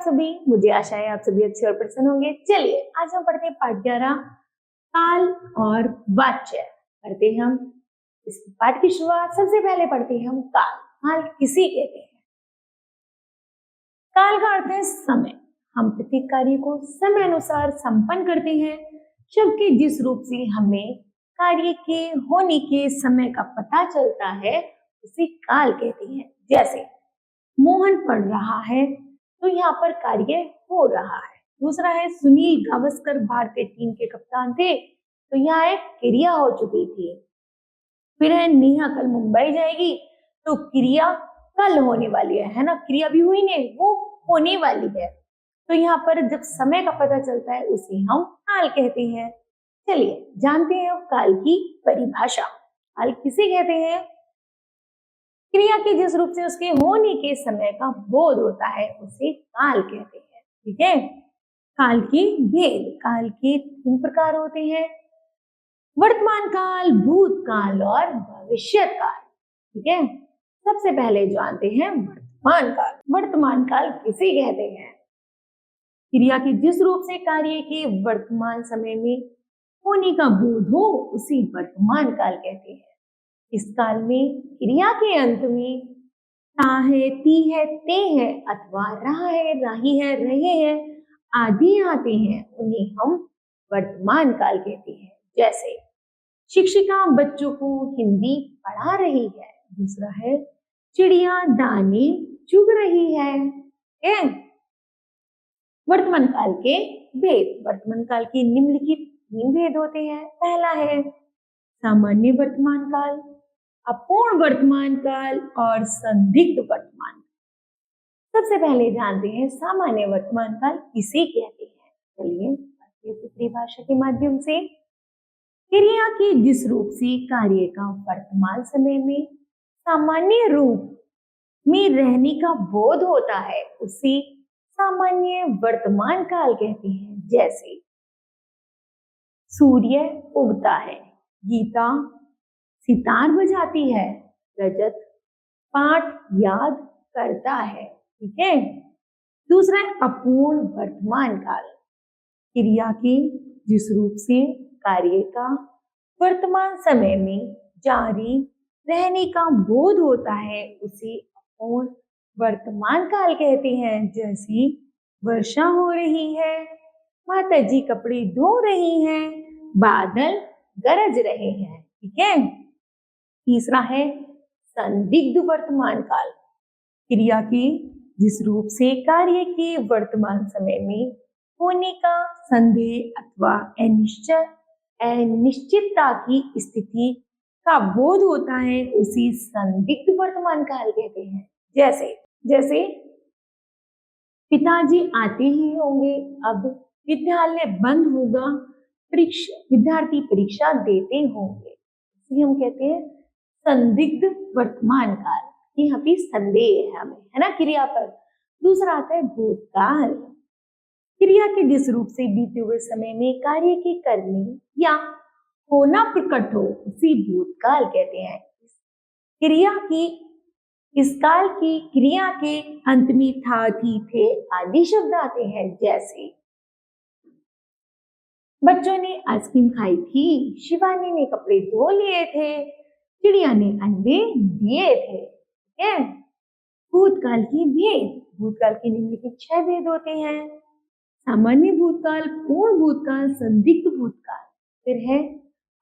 सभी, मुझे आशा है आप सभी अच्छे और प्रसन्न होंगे। चलिए आज हम पढ़ते हैं पाठ 11 काल और वाच्य। पढ़ते हैं हम इस पाठ की शुरुआत सबसे पहले पढ़ते हैं हम काल। काल किसे कहते हैं? काल का अर्थ है समय। हम प्रत्येक कार्य को समय अनुसार संपन्न करते हैं। शब्द के जिस रूप से हमें कार्य के होने के समय का पता चलता है उसे काल कहते हैं। जैसे मोहन पढ़ रहा है तो यहाँ पर कार्य हो रहा है। दूसरा है सुनील गावस्कर भारतीय टीम के कप्तान थे तो यहाँ एक क्रिया हो चुकी थी। फिर है नेहा कल मुंबई जाएगी तो क्रिया कल होने वाली है ना, क्रिया भी हुई नहीं, वो होने वाली है। तो यहाँ पर जब समय का पता चलता है उसे हम काल कहते हैं। चलिए जानते हैं अब काल की परिभाषा। काल किसे कहते हैं? क्रिया के जिस रूप से उसके होने के समय का बोध होता है उसे काल कहते हैं। ठीक है। काल के भेद। काल के 3 प्रकार होते हैं, वर्तमान काल, भूतकाल और भविष्य काल। ठीक है। सबसे पहले जानते हैं वर्तमान काल। वर्तमान काल किसे कहते हैं? क्रिया के जिस रूप से कार्य के वर्तमान समय में होने का बोध हो उसे वर्तमान काल कहते हैं। इस काल में क्रिया के अंत में ता है, ती है, ते है अथवा रहा है, राही है, रहे हैं आदि आते हैं, उन्हें हम वर्तमान काल कहते हैं। जैसे शिक्षिका बच्चों को हिंदी पढ़ा रही है। दूसरा है चिड़िया दाने चुग रही है। वर्तमान काल के भेद। वर्तमान काल के निम्नलिखित 3 भेद होते हैं। पहला है सामान्य वर्तमान काल, अपूर्ण वर्तमान काल और संदिग्ध वर्तमान काल। सबसे पहले जानते हैं सामान्य वर्तमान काल किसे कहते हैं। चलिए परिभाषा के माध्यम से क्रिया के जिस रूप से कार्य का वर्तमान समय में सामान्य रूप में रहने का बोध होता है उसे सामान्य वर्तमान काल कहते हैं। जैसे सूर्य उगता है, गीता सितार बजाती है, रजत पाठ याद करता है। ठीक है। दूसरा है अपूर्ण वर्तमान काल। क्रिया के जिस रूप से कार्य का वर्तमान समय में जारी रहने का बोध होता है उसे अपूर्ण वर्तमान काल कहते हैं। जैसे वर्षा हो रही है, माता जी कपड़े धो रही हैं, बादल गरज रहे हैं। ठीक है। तीसरा है संदिग्ध वर्तमान काल। क्रिया के जिस रूप से कार्य के वर्तमान समय में होने का संदेह अथवा अनिश्चितता की स्थिति का बोध होता है उसे संदिग्ध वर्तमान काल कहते हैं। जैसे पिताजी आते ही होंगे, अब विद्यालय बंद होगा, विद्यार्थी परीक्षा देते होंगे, इसे हम कहते हैं संदिग्ध वर्तमान काल। यहाँ पे संदेह है हमें, है ना, क्रिया पर। दूसरा आता है भूतकाल। क्रिया के जिस रूप से बीते हुए समय में कार्य के करने या होना प्रकट हो उसे भूतकाल कहते हैं। इस काल की क्रिया के अंत में था, थी, थे आदि शब्द आते हैं। जैसे बच्चों ने आइसक्रीम खाई थी, शिवानी ने कपड़े धो लिए थे, चिड़िया ने अंडे दिए थे। भूतकाल के भेद। भूतकाल के निम्नलिखित 6 भेद होते हैं, सामान्य भूतकाल, पूर्ण भूतकाल, संदिग्ध भूतकाल। फिर है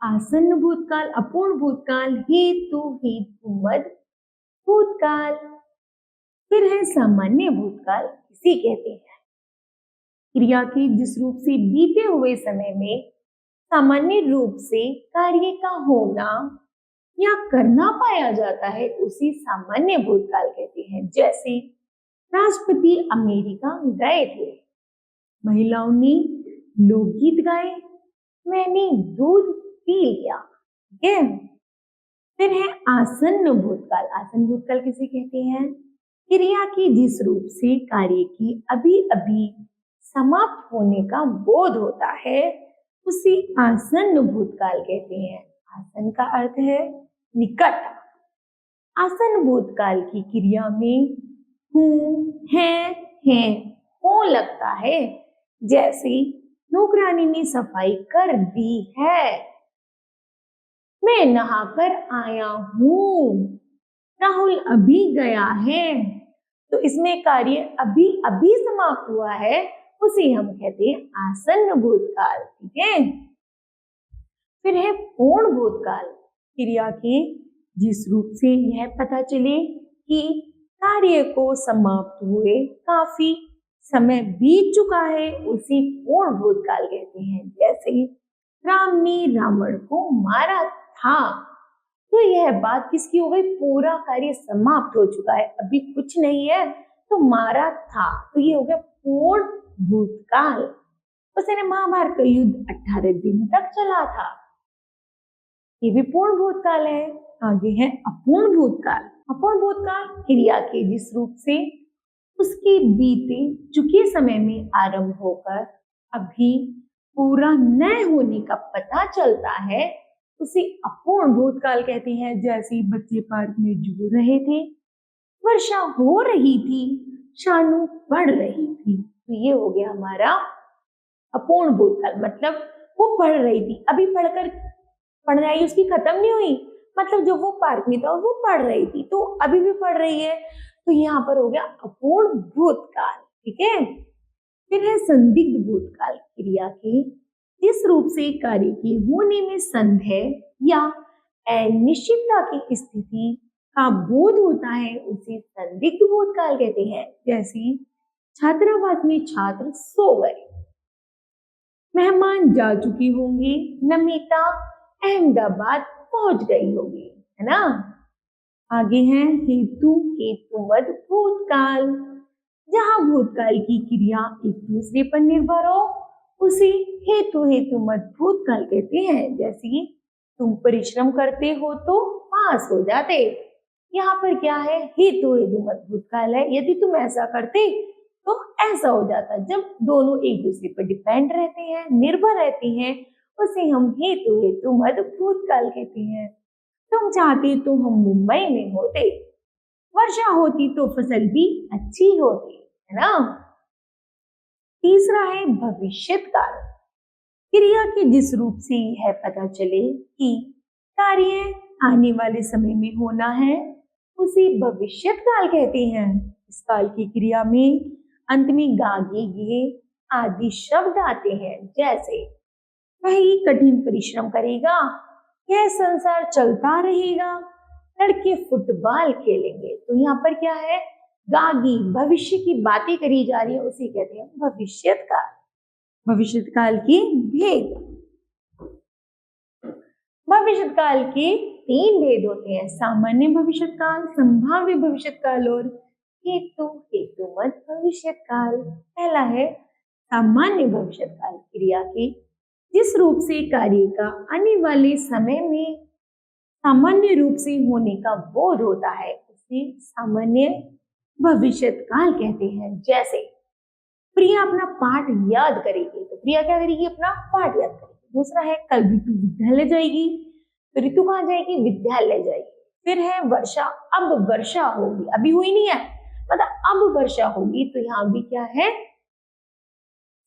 आसन्न भूतकाल, अपूर्ण भूतकाल, हेतुमद भूतकाल। फिर है सामान्य भूतकाल किसे कहते हैं? क्रिया के जिस रूप से बीते हुए समय में सामान्य रूप से कार्य का होना या करना पाया जाता है उसे सामान्य भूतकाल कहते हैं। जैसे राष्ट्रपति अमेरिका गए थे, महिलाओं ने लोकगीत गाए, मैंने दूध पी लिया। ठीक है। फिर है आसन्न भूतकाल। आसन्न भूतकाल किसे कहते हैं? क्रिया के जिस रूप से कार्य की अभी अभी समाप्त होने का बोध होता है उसे आसन्न भूतकाल कहते हैं। आसन्न का अर्थ है निकट। आसन्न भूतकाल की क्रिया में हूं, है, हो लगता है, जैसे नौकरानी ने सफाई कर दी है, मैं नहाकर आया हूँ, राहुल अभी गया है। तो इसमें कार्य अभी अभी समाप्त हुआ है, उसे हम कहते हैं आसन्न भूतकाल। ठीक है। फिर है पूर्ण भूतकाल। क्रिया के जिस रूप से यह पता चले कि कार्य को समाप्त हुए काफी समय बीत चुका है, उसी पूर्ण भूतकाल कहते हैं। जैसे राम ने रावण को मारा था, तो यह बात किसकी हो गई? पूरा कार्य समाप्त हो चुका है, अभी कुछ नहीं है, तो मारा था, तो ये हो गया पूर्ण भूतकाल। उसने महाभारत का युद्ध 18 दिन तक चला था, ये भी पूर्ण भूतकाल है। आगे है अपूर्ण भूतकाल। अपूर्ण भूतकाल क्रिया के जिस रूप से उसके बीते चुके समय में आरंभ होकर अभी पूरा न होने का पता चलता है, उसे अपूर्ण भूतकाल कहते हैं। जैसे बच्चे पार्क में झूल रहे थे, वर्षा हो रही थी, शानू पढ़ रही थी, तो ये हो गया हमारा अपूर्ण भूतकाल। मतलब वो पढ़ रही थी, अभी पढ़ाई उसकी खत्म नहीं हुई, मतलब जब वो पार्क में था वो पढ़ रही थी, तो अभी भी पढ़ रही है, तो यहाँ पर हो गया अपूर्ण भूतकाल। ठीक है। फिर है संदिग्ध भूतकाल। क्रिया के जिस रूप से कार्य के होने में संदेह या अनिश्चितता की स्थिति का बोध होता है, उसे संदिग्ध भूतकाल कहते हैं। जैसे छात्रावास में छात्र सो गए, मेहमान जा चुकी होंगी, नमिता अहमदाबाद पहुंच गई होगी, है ना। आगे है हेतुमद भूतकाल। जहां भूतकाल की क्रिया एक दूसरे पर निर्भर हो, उसे हेतुमद भूतकाल कहते हैं। जैसे तुम परिश्रम करते हो तो पास हो जाते, यहाँ पर क्या है? हेतुमद भूतकाल है। यदि तुम ऐसा करते तो ऐसा हो जाता। जब दोनों एक दूसरे पर डिपेंड रहते हैं, निर्भर रहते हैं, उसे हम हेतुमद भूतकाल कहते हैं। तुम चाहते तो हम मुंबई में होते, वर्षा होती तो फसल भी अच्छी होती, है ना। तीसरा है भविष्यत काल। क्रिया के जिस रूप से यह पता चले कि कार्य आने वाले समय में होना है, उसे भविष्यत काल कहते हैं। इस काल की क्रिया में अंत में गागे गे आदि शब्द आते हैं। जैसे वही कठिन परिश्रम करेगा, यह संसार चलता रहेगा, लड़के फुटबॉल खेलेंगे, तो यहाँ पर क्या है? गागी भविष्य की बातें करी जा रही है, उसे कहते हैं भविष्यत काल। भविष्यत काल के भेद। भविष्यत काल के 3 भेद होते हैं: सामान्य भविष्यत काल, संभाव्य भविष्यत काल और हेतुमद भविष्यत काल। पहला है सामान्य भविष्यत काल। क्रिया के जिस रूप से कार्य का आने वाले समय में सामान्य रूप से होने का बोध होता है, उसे सामान्य भविष्यत काल कहते हैं। जैसे प्रिया अपना पाठ याद करेगी, तो प्रिया क्या करेगी? अपना पाठ याद करेगी। दूसरा है कल ऋतु विद्यालय जाएगी, तो ऋतु कहाँ जाएगी? विद्यालय जाएगी। फिर है वर्षा, अब वर्षा होगी, अभी हुई नहीं है, मतलब अब वर्षा होगी, तो यहाँ भी क्या है?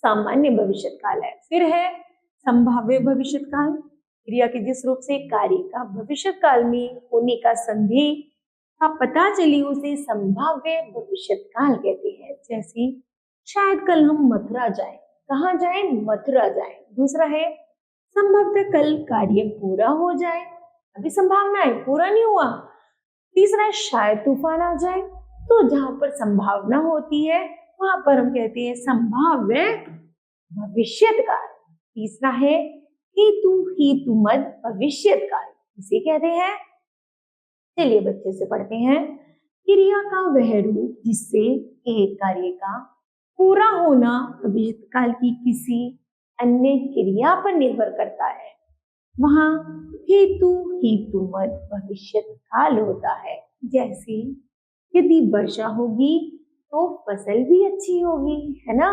सामान्य भविष्यत काल है। फिर है संभाव्य भविष्यत काल। क्रिया के जिस रूप से कार्य का भविष्यत काल में होने का संदेह का पता चले, उसे संभाव्य भविष्यत काल कहते हैं। जैसे शायद कल हम मथुरा जाएं, कहाँ जाएं? मथुरा जाएं। दूसरा है संभवतः कल कार्य पूरा हो जाए, अभी संभावना है, पूरा नहीं हुआ। तीसरा है शायद तूफान आ जाए, तो जहां पर संभावना होती है वहां पर हम कहते हैं संभाव्य भविष्यत काल। तीसरा है हेतुमद भविष्यत काल, इसे कहते हैं। चलिए बच्चे से पढ़ते हैं। क्रिया का वह रूप जिससे एक कार्य का पूरा होना भविष्यत काल की किसी अन्य क्रिया पर निर्भर करता है, वहां हेतुमद भविष्यत काल होता है। जैसे यदि वर्षा होगी तो फसल भी अच्छी होगी, है ना।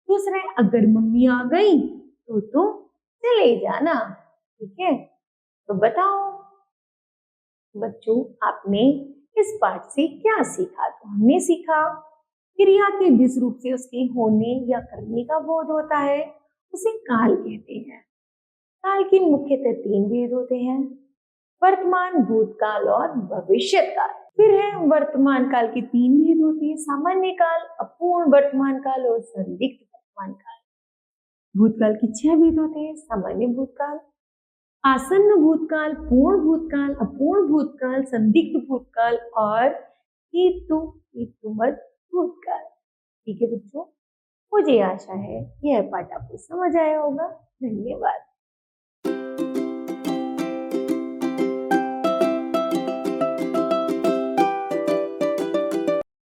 दूसरा है अगर मम्मी आ गई तो तुम चले जाना। ठीक है। तो बताओ बच्चों, आपने इस पाठ से क्या सीखा? तो हमने सीखा क्रिया के जिस रूप से उसके होने या करने का बोध होता है उसे काल कहते हैं। काल के मुख्यतः तीन भेद होते हैं, वर्तमान, भूतकाल और भविष्य काल। फिर है वर्तमान काल के तीन भेद होते हैं, सामान्य काल, अपूर्ण वर्तमान काल और संदिग्ध वर्तमान काल। भूतकाल के 6 भेद होते हैं, सामान्य भूतकाल, आसन्न भूतकाल, पूर्ण भूतकाल, अपूर्ण भूतकाल, संदिग्ध भूतकाल और हेतुमत भूतकाल। ठीक है बच्चों, मुझे आशा है यह पाठ आपको समझ आया होगा। धन्यवाद।